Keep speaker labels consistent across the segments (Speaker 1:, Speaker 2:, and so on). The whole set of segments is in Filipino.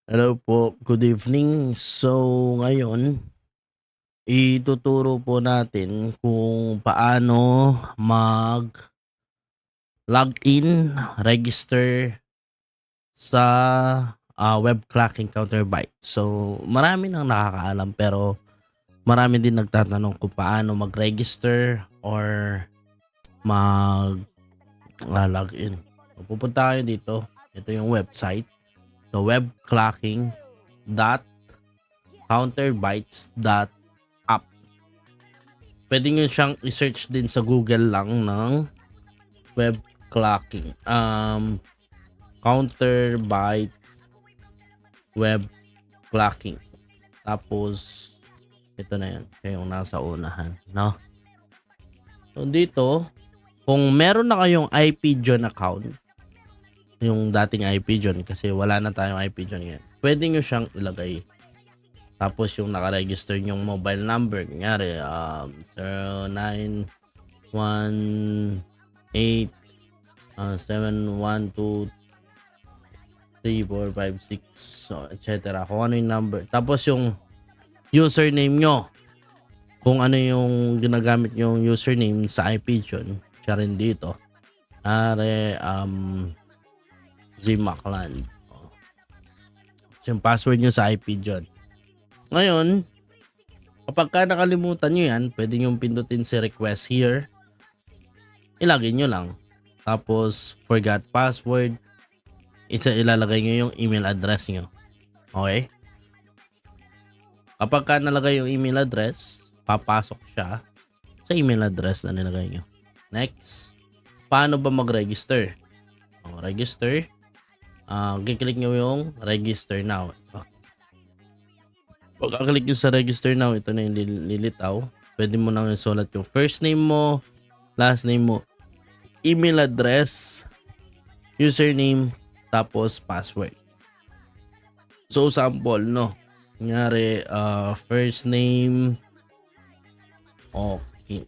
Speaker 1: Hello po, good evening. So ngayon, ituturo po natin kung paano mag-login, register sa web clocking Counterbyte. So marami nang nakakaalam pero marami din nagtatanong kung paano mag-register or mag-login. So, pupunta kayo dito. Ito yung website. So webclocking.counterbytes.app. Pwede nyo siyang i-search din sa Google lang ng web clocking. Counterbyte web clocking. Tapos, ito na yan. Siya yung nasa unahan. No? So, dito, kung meron na kayong IPJON account, yung dating IPJON kasi wala na tayong IPJON ngayon, pwede nyo siyang ilagay. Tapos yung nakaregister yung mobile number, kunyari 0918-712-3456, so etc. Kung ano yung number. Tapos yung username nyo, kung ano yung ginagamit yung username sa IPJON, siya rin dito. Zimacland. Yung password nyo sa IPJON. Ngayon, kapag ka nakalimutan nyo yan, pwede nyo pindutin si request here. Ilagay nyo lang. Tapos, forgot password. Ilalagay nyo yung email address nyo. Okay? Kapag ka nalagay yung email address, papasok siya sa email address na nilagay nyo. Next, paano ba mag-register? Register. Kiklik nyo yung register now. Pagkaklik nyo sa register now, ito na yung lilitaw. Pwede mo nang isulat yung first name mo, last name mo, email address, username, tapos password. So sample, no? Kunyari, first name, okay.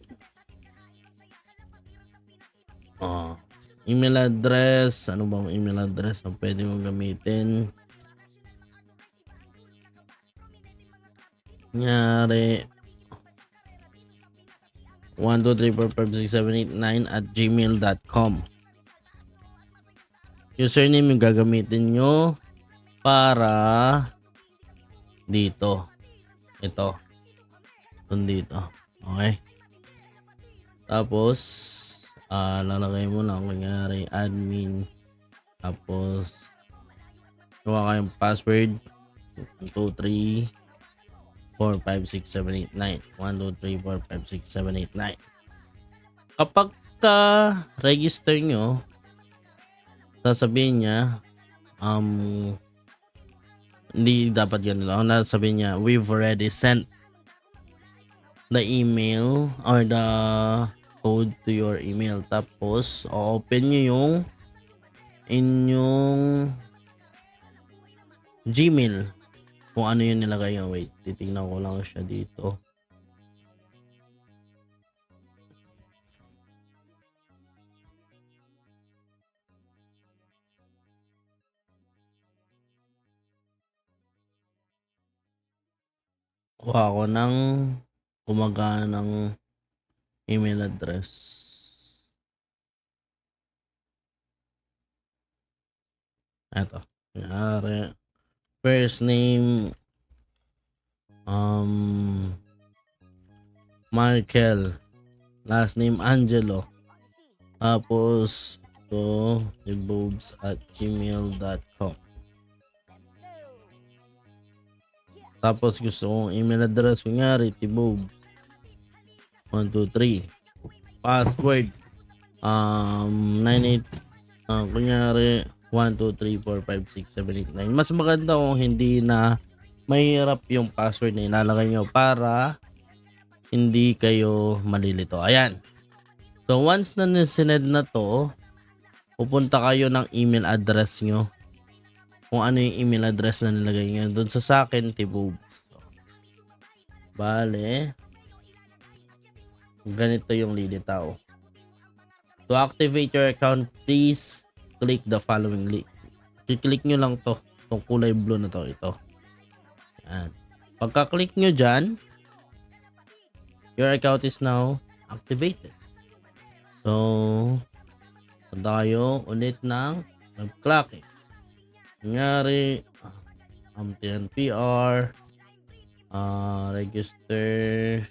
Speaker 1: Email address, ano bang email address na pwede mong gamitin? Kunyari, 123456789@gmail.com. Username yung gagamitin nyo para dito. Ito. Dito. Okay. Tapos, lalagay mo lang kunyari admin. Tapos, gawa kayong password. 123456789. 123456789. Kapag register nyo, sasabihin niya, hindi dapat ganun lang. Sasabihin niya, we've already sent the email or the code to your email. Tapos, open nyo yung inyong Gmail. Kung ano yung nilagay nyo. Wait, titignan ko lang siya dito. Kuha ko ng gumaganang email address. Ito. Kunyari, first name, Michael. Last name, Angelo. Tapos, tibobs@gmail.com. Tapos gusto kong email address, kunyari, tibobs 123. Password, 98, kunyari, 123456789. Mas maganda kung hindi na mahirap yung password na ilalagay nyo para hindi kayo malilito. Ayan. So, once na sined na to, pupunta kayo ng email address nyo. Kung ano yung email address na nilagay nyo. Doon sa akin, tibobs. Bale, ganito yung lilitaw. To activate your account, please click the following link. Kiklik nyo lang to. Itong kulay blue na to, ito. Yan. Pagka-click nyo dyan, your account is now activated. So, punta kayo ulit ng web clocking. Kunyari, TNPR, register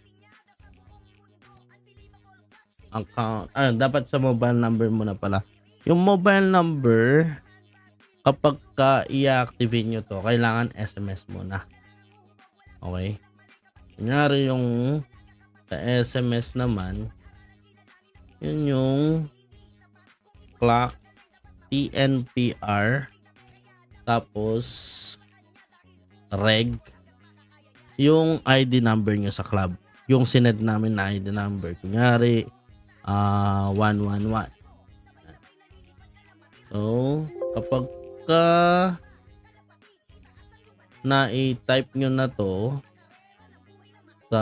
Speaker 1: account. Dapat sa mobile number mo na pala. Yung mobile number, kapag i-activate nyo to, kailangan SMS muna. Okay? Kunyari yung sa SMS naman, yun yung clock TNPR tapos reg yung ID number nyo sa club. Yung sined namin na ID number. Kunyari, 111. So, kapag na-type nyo na to sa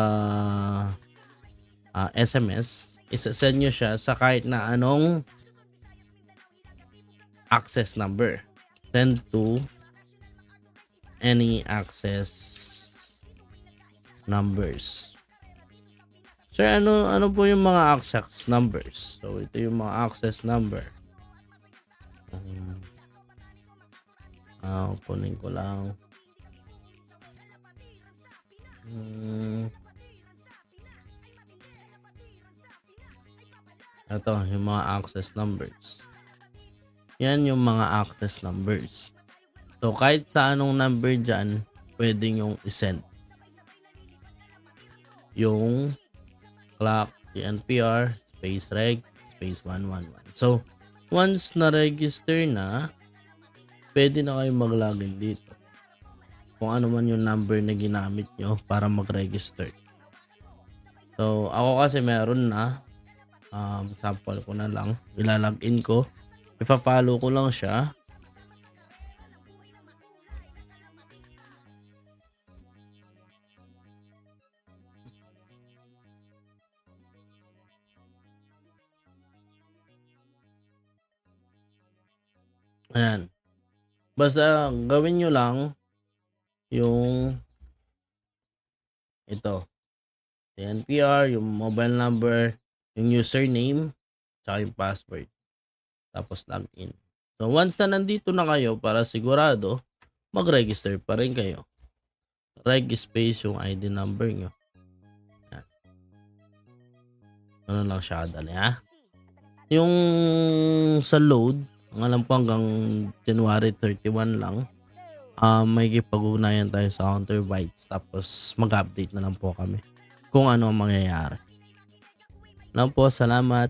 Speaker 1: SMS, isa-send nyo siya sa kahit na anong access number. Send to any access numbers. Sir, ano po yung mga access numbers? So, ito yung mga access number. Kunin ko lang. Ito, yung mga access numbers. Yan yung mga access numbers. So, kahit sa anong number dyan, pwede nyong isend. Yung clock, TNPR, space reg, space 111. So, once na-register na, pwede na kayo mag-login dito. Kung ano man yung number na ginamit nyo para mag-register. So, ako kasi meron na. Sample ko na lang. Ilalagin ko. Ipa-follow ko lang siya. Ayan. Basta gawin nyo lang yung ito. TNPR, yung mobile number, yung username, tsaka yung password. Tapos login. So once na nandito na kayo, para sigurado, mag-register pa rin kayo. Reg space yung ID number nyo. Yan. Ano lang siya kadali, ha? Yung sa load, ang alam ko hanggang January 31 lang, may kipag-ugnayan tayo sa Counter Bytes. Tapos mag-update na lang po kami kung ano ang mangyayari. Lang po, salamat.